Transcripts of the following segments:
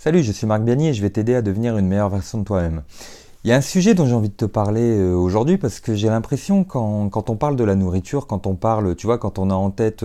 Salut, je suis Marc Biagny et je vais t'aider à devenir une meilleure version de toi-même. Il y a un sujet dont j'ai envie de te parler aujourd'hui parce que j'ai l'impression quand on parle de la nourriture, quand on parle, tu vois, quand on a en tête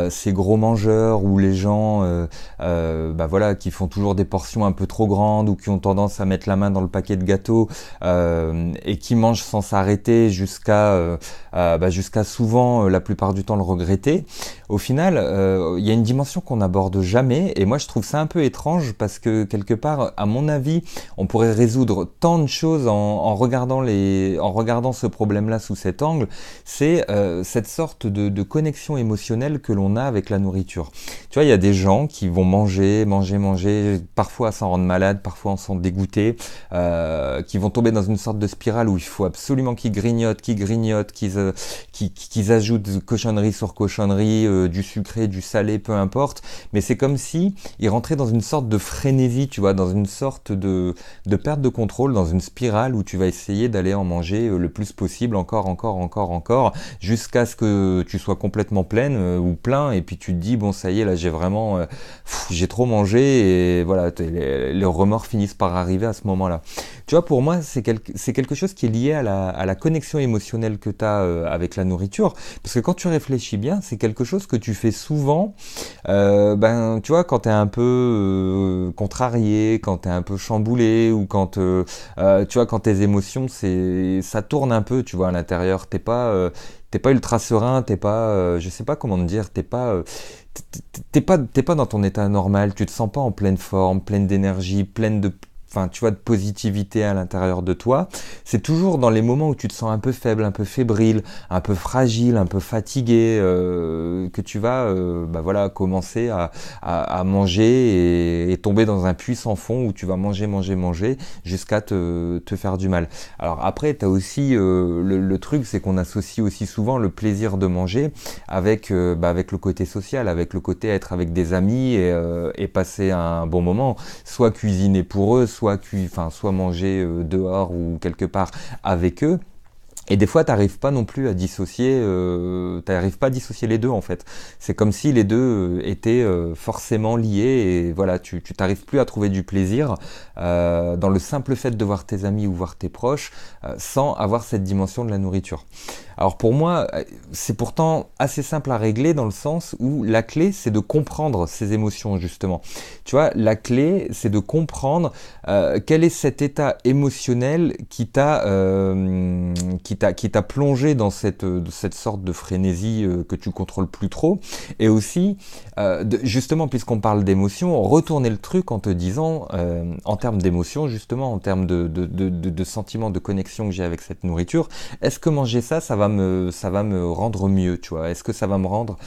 ces gros mangeurs ou les gens bah voilà, qui font toujours des portions un peu trop grandes ou qui ont tendance à mettre la main dans le paquet de gâteaux et qui mangent sans s'arrêter jusqu'à souvent, la plupart du temps, le regretter. Au final, il y a une dimension qu'on n'aborde jamais et moi je trouve ça un peu étrange parce que quelque part, à mon avis, on pourrait résoudre tant de choses en regardant ce problème-là sous cet angle, c'est cette sorte de connexion émotionnelle que l'on a avec la nourriture. Tu vois, il y a des gens qui vont manger, parfois s'en rendre malade, parfois en s'en dégoûter, qui vont tomber dans une sorte de spirale où il faut absolument qu'ils grignotent, qu'ils ajoutent cochonnerie sur cochonnerie, du sucré, du salé, peu importe, mais c'est comme si ils rentraient dans une sorte de frénésie, tu vois, dans une sorte de perte de contrôle, dans une spirale où tu vas essayer d'aller en manger le plus possible, encore, jusqu'à ce que tu sois complètement pleine ou plein, et puis tu te dis, bon, ça y est, là, j'ai trop mangé, et voilà, les remords finissent par arriver à ce moment-là. Tu vois, pour moi, c'est quelque chose qui est lié à la connexion émotionnelle que tu as avec la nourriture, parce que quand tu réfléchis bien, c'est quelque chose que tu fais souvent, ben, tu vois, quand tu es un peu contrarié, quand tu es un peu chamboulé, ou tu vois, quand tes émotions, ça tourne un peu, tu vois, à l'intérieur. T'es pas ultra serein, t'es pas, je sais pas comment te dire, t'es pas dans ton état normal, tu te sens pas en pleine forme, pleine d'énergie, enfin, tu vois, de positivité à l'intérieur de toi. C'est toujours dans les moments où tu te sens un peu faible, un peu fébrile, un peu fragile, un peu fatigué, que tu vas, bah voilà, commencer à manger et tomber dans un puits sans fond où tu vas manger jusqu'à te faire du mal. Alors après, tu as aussi le truc, c'est qu'on associe aussi souvent le plaisir de manger avec le côté social, avec le côté être avec des amis et passer un bon moment, soit cuisiner pour eux, soit manger dehors ou quelque part avec eux. Et des fois, t'arrives pas non plus à dissocier, t'arrives pas à dissocier les deux en fait. C'est comme si les deux étaient forcément liés et voilà, tu t'arrives plus à trouver du plaisir dans le simple fait de voir tes amis ou voir tes proches sans avoir cette dimension de la nourriture. Alors pour moi, c'est pourtant assez simple à régler dans le sens où la clé, c'est de comprendre ces émotions justement. Tu vois, la clé, c'est de comprendre quel est cet état émotionnel qui t'a plongé dans cette sorte de frénésie que tu contrôles plus trop. Et aussi, justement, puisqu'on parle d'émotion, retourner le truc en te disant, en termes d'émotion, justement, en termes de sentiments de connexion que j'ai avec cette nourriture, est-ce que manger ça, ça va me rendre mieux, tu vois? Est-ce que ça va me rendre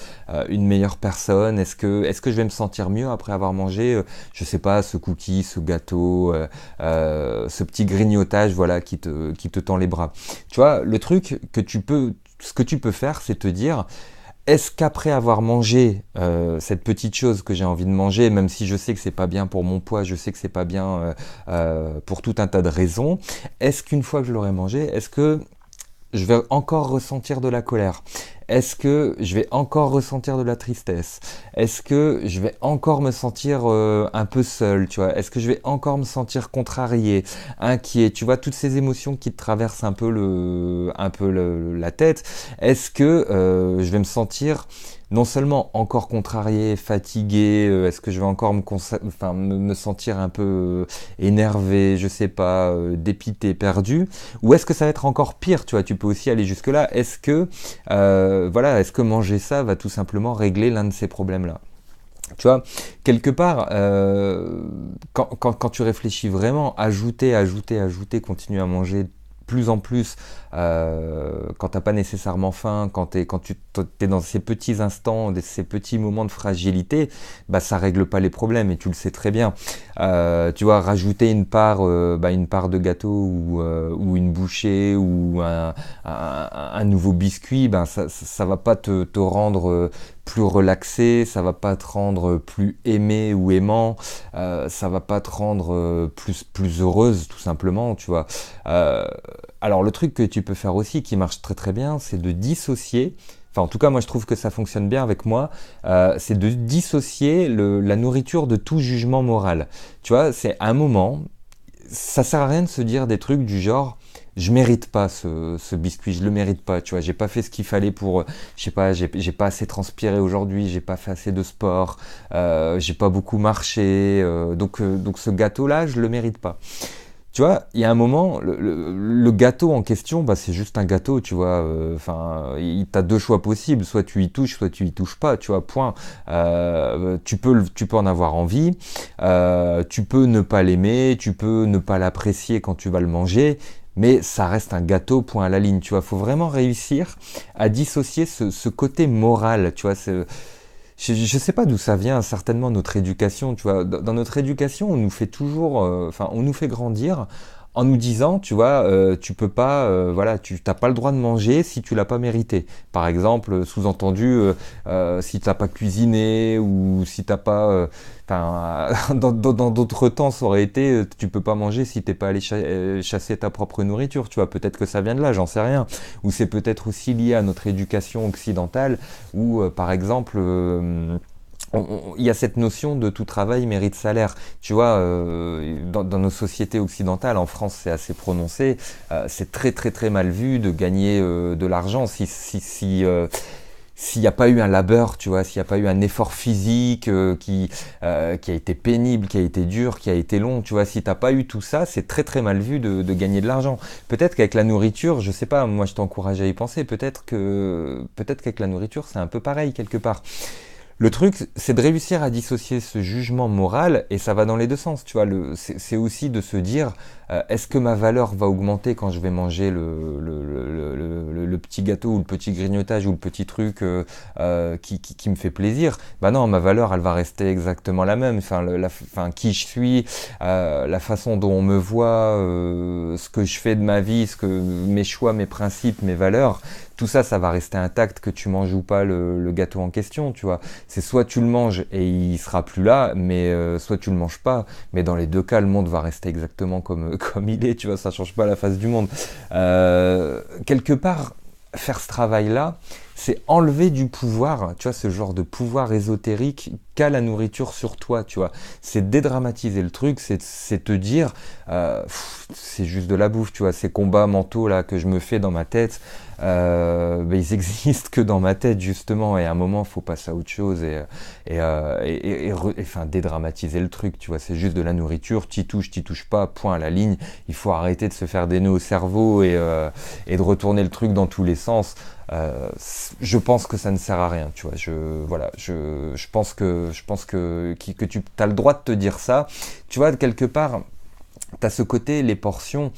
une meilleure personne? Est-ce que je vais me sentir mieux après avoir mangé, je sais pas, ce cookie, ce gâteau, ce petit grignotage, voilà, qui te tend les bras. Tu vois, ce que tu peux faire, c'est te dire, est-ce qu'après avoir mangé cette petite chose que j'ai envie de manger, même si je sais que c'est pas bien pour mon poids, je sais que c'est pas bien pour tout un tas de raisons, est-ce qu'une fois que je l'aurai mangé, est-ce que je vais encore ressentir de la colère? Est-ce que je vais encore ressentir de la tristesse? Est-ce que je vais encore me sentir un peu seul, tu vois? Est-ce que je vais encore me sentir contrarié, inquiet? Tu vois, toutes ces émotions qui te traversent la tête. Est-ce que je vais me sentir non seulement encore contrarié, fatigué, est-ce que je vais encore me sentir un peu énervé, je sais pas, dépité, perdu? Ou est-ce que ça va être encore pire, tu vois? Tu peux aussi aller jusque-là. Est-ce que manger ça va tout simplement régler l'un de ces problèmes-là? Tu vois, quelque part, quand tu réfléchis vraiment, ajouter, continuer à manger plus en plus, quand t'as pas nécessairement faim, quand tu es dans ces petits instants, ces petits moments de fragilité, bah ça règle pas les problèmes et tu le sais très bien. Tu vois, rajouter une part de gâteau ou une bouchée ou un nouveau biscuit, ben ça va pas te rendre plus relaxé, ça va pas te rendre plus aimé ou aimant, ça va pas te rendre plus heureuse tout simplement, tu vois. Alors le truc que tu peux faire aussi qui marche très très bien, c'est de dissocier enfin en tout cas moi je trouve que ça fonctionne bien avec moi, c'est de dissocier la nourriture de tout jugement moral. Tu vois, c'est un moment, ça sert à rien de se dire des trucs du genre je mérite pas ce biscuit, je le mérite pas, tu vois, j'ai pas fait ce qu'il fallait pour, je sais pas, j'ai pas assez transpiré aujourd'hui, j'ai pas fait assez de sport, j'ai pas beaucoup marché, donc ce gâteau-là, je le mérite pas. Tu vois, il y a un moment, le gâteau en question, bah, c'est juste un gâteau, tu vois. Enfin, t'as deux choix possibles, soit tu y touches, soit tu y touches pas, tu vois. Point. Tu peux en avoir envie, tu peux ne pas l'aimer, tu peux ne pas l'apprécier quand tu vas le manger, mais ça reste un gâteau. Point à la ligne, tu vois. Faut vraiment réussir à dissocier ce côté moral, tu vois. Je sais pas d'où ça vient, certainement notre éducation, tu vois. Dans notre éducation, on nous fait toujours, enfin, on nous fait grandir en nous disant, tu vois, tu peux pas, voilà, tu t'as pas le droit de manger si tu l'as pas mérité. Par exemple, sous-entendu, si t'as pas cuisiné ou si t'as pas, enfin, dans d'autres temps, ça aurait été, tu peux pas manger si t'es pas allé chasser ta propre nourriture, tu vois. Peut-être que ça vient de là, j'en sais rien. Ou c'est peut-être aussi lié à notre éducation occidentale, où, par exemple, il y a cette notion de tout travail mérite salaire. Tu vois, dans nos sociétés occidentales, en France c'est assez prononcé, c'est très très très mal vu de gagner de l'argent s'il n'y a pas eu un labeur, tu vois, s'il n'y a pas eu un effort physique qui a été pénible, qui a été dur, qui a été long, tu vois, si t'as pas eu tout ça, c'est très très mal vu de gagner de l'argent. Peut-être qu'avec la nourriture, je sais pas, moi je t'encourage à y penser, peut-être qu'avec la nourriture c'est un peu pareil quelque part. Le truc, c'est de réussir à dissocier ce jugement moral, et ça va dans les deux sens, tu vois. C'est aussi de se dire, est-ce que ma valeur va augmenter quand je vais manger le petit gâteau ou le petit grignotage ou le petit truc qui me fait plaisir? Bah non, ma valeur, elle va rester exactement la même. Enfin, enfin qui je suis, la façon dont on me voit, ce que je fais de ma vie, mes choix, mes principes, mes valeurs. Tout ça, ça va rester intact que tu manges ou pas le gâteau en question, tu vois. C'est soit tu le manges et il sera plus là, mais soit tu le manges pas. Mais dans les deux cas, le monde va rester exactement comme il est, tu vois. Ça change pas la face du monde. Quelque part, faire ce travail-là, c'est enlever du pouvoir, tu vois, ce genre de pouvoir ésotérique qu'a la nourriture sur toi, tu vois. C'est dédramatiser le truc, c'est te dire, c'est juste de la bouffe, tu vois. Ces combats mentaux là que je me fais dans ma tête, ben, ils existent que dans ma tête justement. Et à un moment, faut passer à autre chose enfin dédramatiser le truc, tu vois. C'est juste de la nourriture, t'y touches pas, point à la ligne. Il faut arrêter de se faire des nœuds au cerveau et de retourner le truc dans tous les sens. Je pense que ça ne sert à rien, tu vois. Je pense que tu as le droit de te dire ça. Tu vois, quelque part, tu as ce côté, les portions.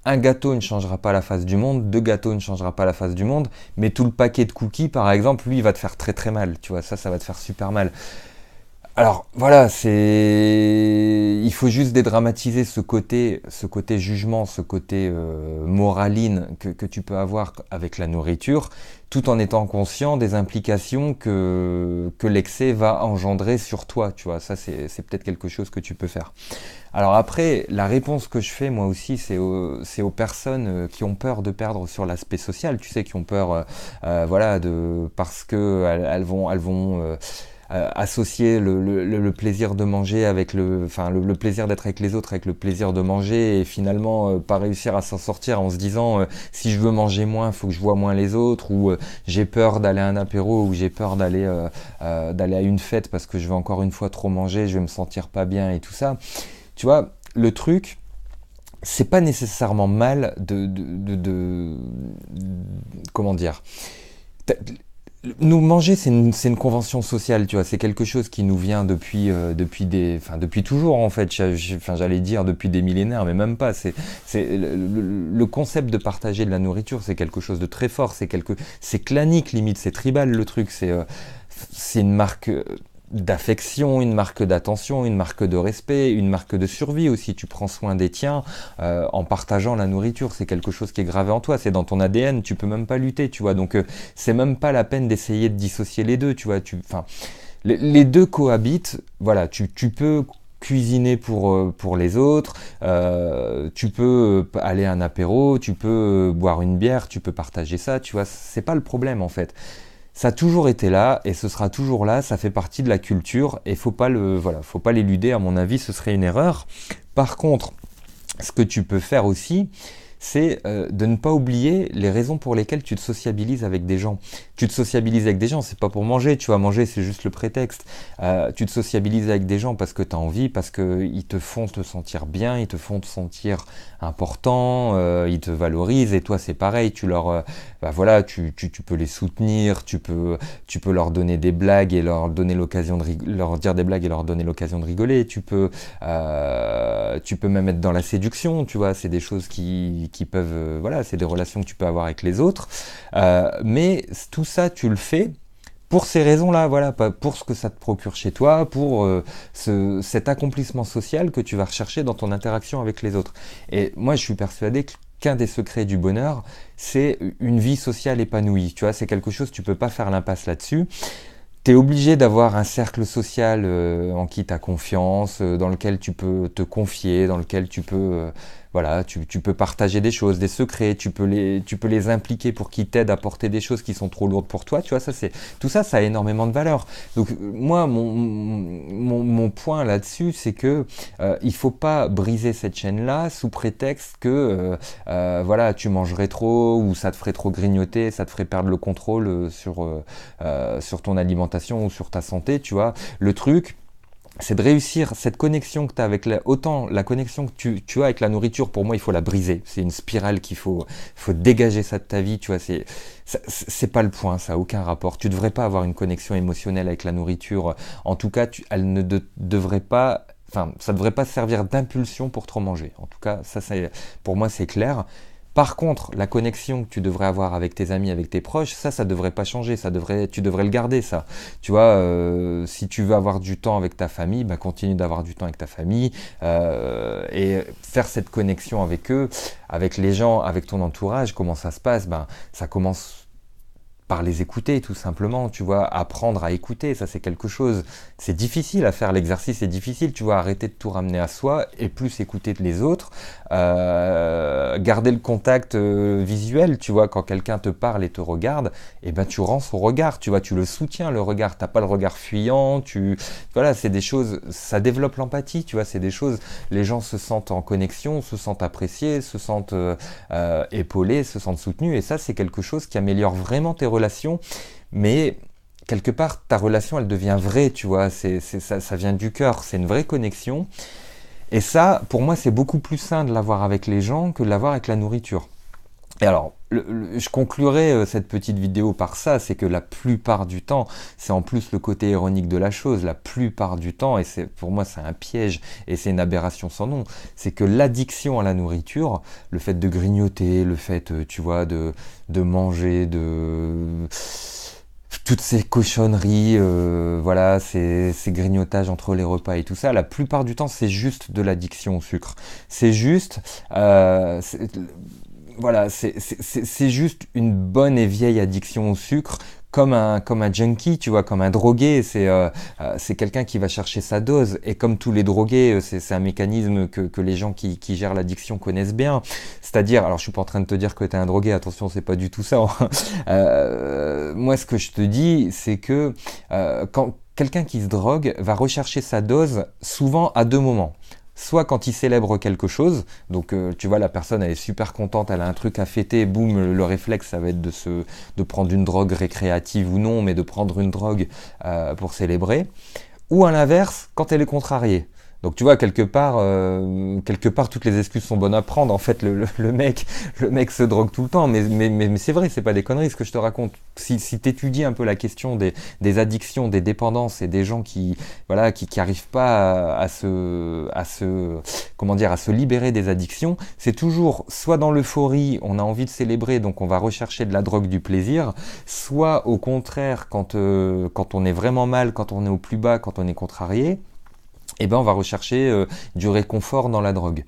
Un gâteau ne changera pas la face du monde, deux gâteaux ne changera pas la face du monde, mais tout le paquet de cookies, par exemple, lui, il va te faire très très mal, tu vois. Ça va te faire super mal. Alors voilà, il faut juste dédramatiser ce côté jugement, ce côté moraline que tu peux avoir avec la nourriture, tout en étant conscient des implications que l'excès va engendrer sur toi, tu vois. Ça, c'est peut-être quelque chose que tu peux faire. Alors après, la réponse que je fais moi aussi, c'est aux personnes qui ont peur de perdre sur l'aspect social, tu sais, qui ont peur, voilà, parce que elles vont associer le plaisir de manger avec le plaisir d'être avec les autres, avec le plaisir de manger, et finalement pas réussir à s'en sortir en se disant si je veux manger moins, il faut que je vois moins les autres, ou j'ai peur d'aller à un apéro, ou j'ai peur d'aller à une fête parce que je vais encore une fois trop manger, je vais me sentir pas bien et tout ça. Tu vois, le truc, c'est pas nécessairement mal comment dire. Nous manger, c'est une convention sociale, tu vois. C'est quelque chose qui nous vient depuis toujours en fait. Enfin, j'allais dire depuis des millénaires, mais même pas. Le concept de partager de la nourriture, c'est quelque chose de très fort. C'est clanique limite, c'est tribal le truc. C'est une marque d'affection, une marque d'attention, une marque de respect, une marque de survie aussi. Tu prends soin des tiens en partageant la nourriture. C'est quelque chose qui est gravé en toi, c'est dans ton ADN. Tu peux même pas lutter, tu vois. Donc c'est même pas la peine d'essayer de dissocier les deux, tu vois. Enfin, les deux cohabitent. Voilà, tu peux cuisiner pour les autres, tu peux aller à un apéro, tu peux boire une bière, tu peux partager ça, tu vois. C'est pas le problème en fait. Ça a toujours été là et ce sera toujours là, ça fait partie de la culture et faut pas l'éluder, à mon avis, ce serait une erreur. Par contre, ce que tu peux faire aussi, c'est de ne pas oublier les raisons pour lesquelles tu te sociabilises avec des gens. Tu te sociabilises avec des gens, c'est pas pour manger, tu vas manger, c'est juste le prétexte. Tu te sociabilises avec des gens parce que tu as envie, parce qu'ils te font te sentir bien, ils te font te sentir important, ils te valorisent, et toi c'est pareil, tu peux les soutenir, tu peux leur donner des blagues et leur donner l'occasion leur dire des blagues et leur donner l'occasion de rigoler, tu peux même être dans la séduction, tu vois, c'est des choses qui peuvent, c'est des relations que tu peux avoir avec les autres, mais tout ça, tu le fais pour ces raisons-là, voilà, pas pour ce que ça te procure chez toi, pour cet accomplissement social que tu vas rechercher dans ton interaction avec les autres. Et moi, je suis persuadé qu'un des secrets du bonheur, c'est une vie sociale épanouie. Tu vois, c'est quelque chose, tu peux pas faire l'impasse là-dessus. Tu es obligé d'avoir un cercle social en qui tu as confiance, dans lequel tu peux te confier, dans lequel tu peux partager des choses, des secrets, tu peux les impliquer pour qu'ils t'aident à porter des choses qui sont trop lourdes pour toi. Tu vois, tout ça, ça a énormément de valeur. Donc moi, mon point là-dessus, c'est que il faut pas briser cette chaîne-là sous prétexte que tu mangerais trop ou ça te ferait trop grignoter, ça te ferait perdre le contrôle sur ton alimentation ou sur ta santé, tu vois. Le truc, c'est de réussir cette connexion que tu as avec autant la connexion que tu as avec la nourriture, pour moi, il faut la briser. C'est une spirale faut dégager ça de ta vie, tu vois. C'est pas le point, ça a aucun rapport. Tu devrais pas avoir une connexion émotionnelle avec la nourriture. En tout cas, elle ne devrait pas. Enfin, ça devrait pas servir d'impulsion pour trop manger. En tout cas, pour moi, c'est clair. Par contre, la connexion que tu devrais avoir avec tes amis, avec tes proches, ça devrait pas changer, tu devrais le garder, ça. Tu vois, si tu veux avoir du temps avec ta famille, bah, continue d'avoir du temps avec ta famille, et faire cette connexion avec eux, avec les gens, avec ton entourage. Comment ça se passe? Ben, ça commence par les écouter, tout simplement, tu vois, apprendre à écouter, ça c'est quelque chose, c'est difficile à faire, l'exercice est difficile, tu vois, arrêter de tout ramener à soi et plus écouter les autres, garder le contact visuel, tu vois, quand quelqu'un te parle et te regarde, et ben tu rends son regard, tu vois, tu le soutiens, le regard, t'as pas le regard fuyant, voilà, c'est des choses, ça développe l'empathie, tu vois, c'est des choses, les gens se sentent en connexion, se sentent appréciés, se sentent épaulés, se sentent soutenus, et ça c'est quelque chose qui améliore vraiment tes relations, mais quelque part ta relation elle devient vraie, tu vois, ça vient du cœur, c'est une vraie connexion, et ça pour moi c'est beaucoup plus sain de l'avoir avec les gens que de l'avoir avec la nourriture. Et alors, je conclurai cette petite vidéo par ça, c'est que la plupart du temps, c'est en plus le côté ironique de la chose, la plupart du temps, et pour moi c'est un piège, et c'est une aberration sans nom, c'est que l'addiction à la nourriture, le fait de grignoter, le fait, tu vois, de manger, toutes ces cochonneries, ces grignotages entre les repas et tout ça, la plupart du temps, c'est juste de l'addiction au sucre. C'est juste... c'est juste une bonne et vieille addiction au sucre, comme un junkie, tu vois, comme un drogué. C'est quelqu'un qui va chercher sa dose. Et comme tous les drogués, c'est un mécanisme que les gens qui gèrent l'addiction connaissent bien. C'est-à-dire, alors je suis pas en train de te dire que tu es un drogué, attention, c'est pas du tout ça. Moi, ce que je te dis, c'est que quand quelqu'un qui se drogue va rechercher sa dose souvent à deux moments. Soit quand il célèbre quelque chose, donc tu vois la personne elle est super contente, elle a un truc à fêter, boum, le réflexe ça va être de prendre une drogue récréative ou non, mais de prendre une drogue pour célébrer, ou à l'inverse quand elle est contrariée. Donc tu vois, quelque part, toutes les excuses sont bonnes à prendre. En fait, le mec se drogue tout le temps. Mais c'est vrai, c'est pas des conneries ce que je te raconte. Si tu étudies un peu la question des addictions, des dépendances et des gens qui arrivent pas à se libérer des addictions, c'est toujours soit dans l'euphorie, on a envie de célébrer, donc on va rechercher de la drogue du plaisir, soit au contraire, quand on est vraiment mal, quand on est au plus bas, quand on est contrarié, eh ben on va rechercher du réconfort dans la drogue.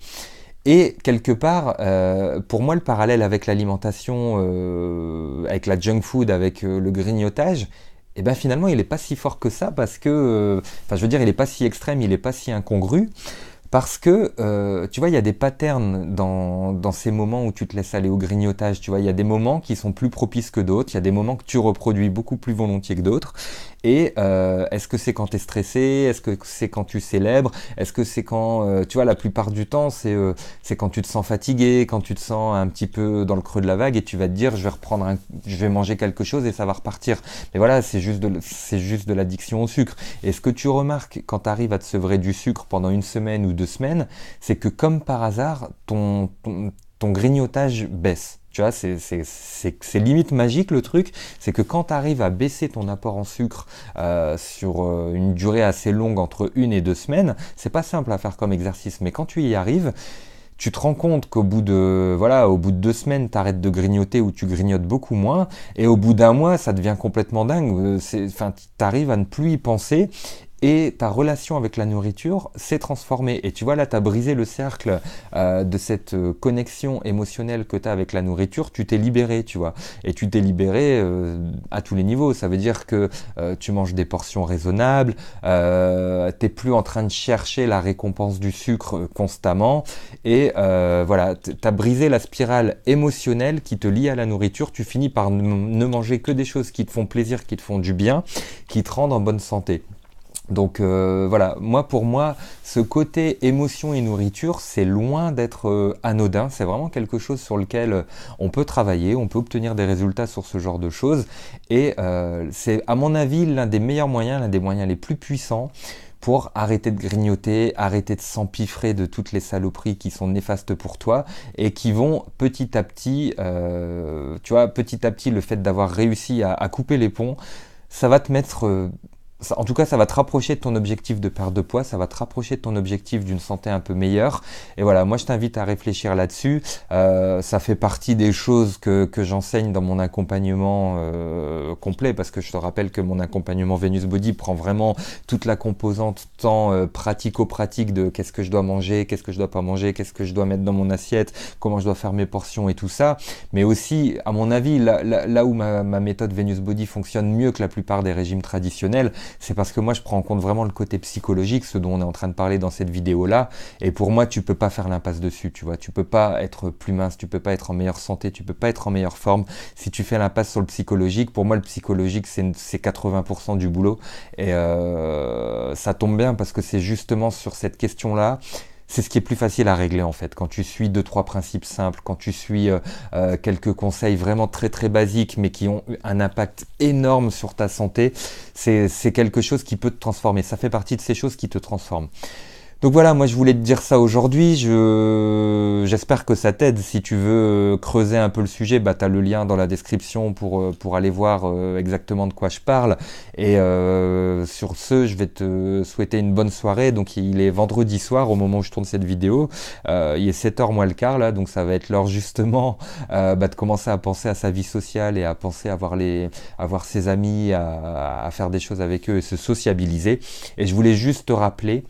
Et quelque part, pour moi, le parallèle avec l'alimentation, avec la junk food, avec le grignotage, eh ben finalement, il n'est pas si fort que ça parce que, je veux dire, il n'est pas si extrême, il n'est pas si incongru. Parce que, tu vois, il y a des patterns dans ces moments où tu te laisses aller au grignotage. Tu vois, il y a des moments qui sont plus propices que d'autres. Il y a des moments que tu reproduis beaucoup plus volontiers que d'autres. Et est-ce que c'est quand tu es stressé? Est-ce que c'est quand tu célèbres? Est-ce que c'est quand, tu vois, la plupart du temps, c'est quand tu te sens fatigué, quand tu te sens un petit peu dans le creux de la vague et tu vas te dire, je vais manger quelque chose et ça va repartir. Mais voilà, c'est juste de l'addiction au sucre. Et ce que tu remarques quand tu arrives à te sevrer du sucre pendant une semaine ou 2 semaines, c'est que comme par hasard, ton grignotage baisse. Tu vois, c'est limite magique le truc, c'est que quand tu arrives à baisser ton apport en sucre sur une durée assez longue, entre 1 et 2 semaines, c'est pas simple à faire comme exercice, mais quand tu y arrives, tu te rends compte qu'au bout de, voilà, au bout de 2 semaines, tu arrêtes de grignoter ou tu grignotes beaucoup moins, et au bout d'un mois, ça devient complètement dingue. Enfin, tu arrives à ne plus y penser. Et ta relation avec la nourriture s'est transformée. Et tu vois, là, tu as brisé le cercle de cette connexion émotionnelle que tu as avec la nourriture. Tu t'es libéré, tu vois. Et tu t'es libéré à tous les niveaux. Ça veut dire que tu manges des portions raisonnables, t'es plus en train de chercher la récompense du sucre constamment. Et voilà, tu as brisé la spirale émotionnelle qui te lie à la nourriture. Tu finis par ne manger que des choses qui te font plaisir, qui te font du bien, qui te rendent en bonne santé. Donc voilà, pour moi, ce côté émotion et nourriture, c'est loin d'être anodin. C'est vraiment quelque chose sur lequel on peut travailler, on peut obtenir des résultats sur ce genre de choses. Et c'est, à mon avis, l'un des meilleurs moyens, l'un des moyens les plus puissants pour arrêter de grignoter, arrêter de s'empiffrer de toutes les saloperies qui sont néfastes pour toi et qui vont petit à petit, tu vois, petit à petit, le fait d'avoir réussi à couper les ponts, ça va te mettre en tout cas, ça va te rapprocher de ton objectif de perte de poids, ça va te rapprocher de ton objectif d'une santé un peu meilleure. Et voilà, moi je t'invite à réfléchir là-dessus. Ça fait partie des choses que j'enseigne dans mon accompagnement complet, parce que je te rappelle que mon accompagnement Venus Body prend vraiment toute la composante tant pratico-pratique de qu'est-ce que je dois manger, qu'est-ce que je dois pas manger, qu'est-ce que je dois mettre dans mon assiette, comment je dois faire mes portions et tout ça. Mais aussi, à mon avis, là où ma méthode Venus Body fonctionne mieux que la plupart des régimes traditionnels, c'est parce que moi je prends en compte vraiment le côté psychologique, ce dont on est en train de parler dans cette vidéo-là, et pour moi tu peux pas faire l'impasse dessus, tu vois, tu peux pas être plus mince, tu peux pas être en meilleure santé, tu peux pas être en meilleure forme si tu fais l'impasse sur le psychologique. Pour moi le psychologique c'est 80% du boulot, et ça tombe bien parce que c'est justement sur cette question-là. C'est ce qui est plus facile à régler en fait. Quand tu suis 2-3 principes simples, quand tu suis quelques conseils vraiment très très basiques mais qui ont un impact énorme sur ta santé, c'est quelque chose qui peut te transformer. Ça fait partie de ces choses qui te transforment. Donc voilà, moi je voulais te dire ça aujourd'hui, j'espère que ça t'aide. Si tu veux creuser un peu le sujet, bah, tu as le lien dans la description pour aller voir exactement de quoi je parle. Et sur ce, je vais te souhaiter une bonne soirée. Donc il est vendredi soir au moment où je tourne cette vidéo, il est 7h moins le quart là, donc ça va être l'heure justement de commencer à penser à sa vie sociale et à penser à voir ses amis, à faire des choses avec eux et se sociabiliser. Et je voulais juste te rappeler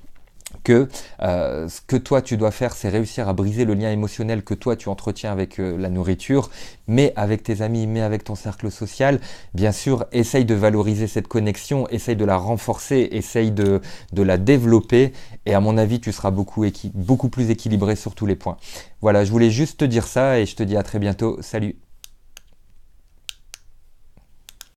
que ce que toi tu dois faire, c'est réussir à briser le lien émotionnel que toi tu entretiens avec la nourriture, mais avec tes amis, mais avec ton cercle social. Bien sûr, essaye de valoriser cette connexion, essaye de la renforcer, essaye de la développer, et à mon avis, tu seras beaucoup plus équilibré sur tous les points. Voilà, je voulais juste te dire ça, et je te dis à très bientôt. Salut!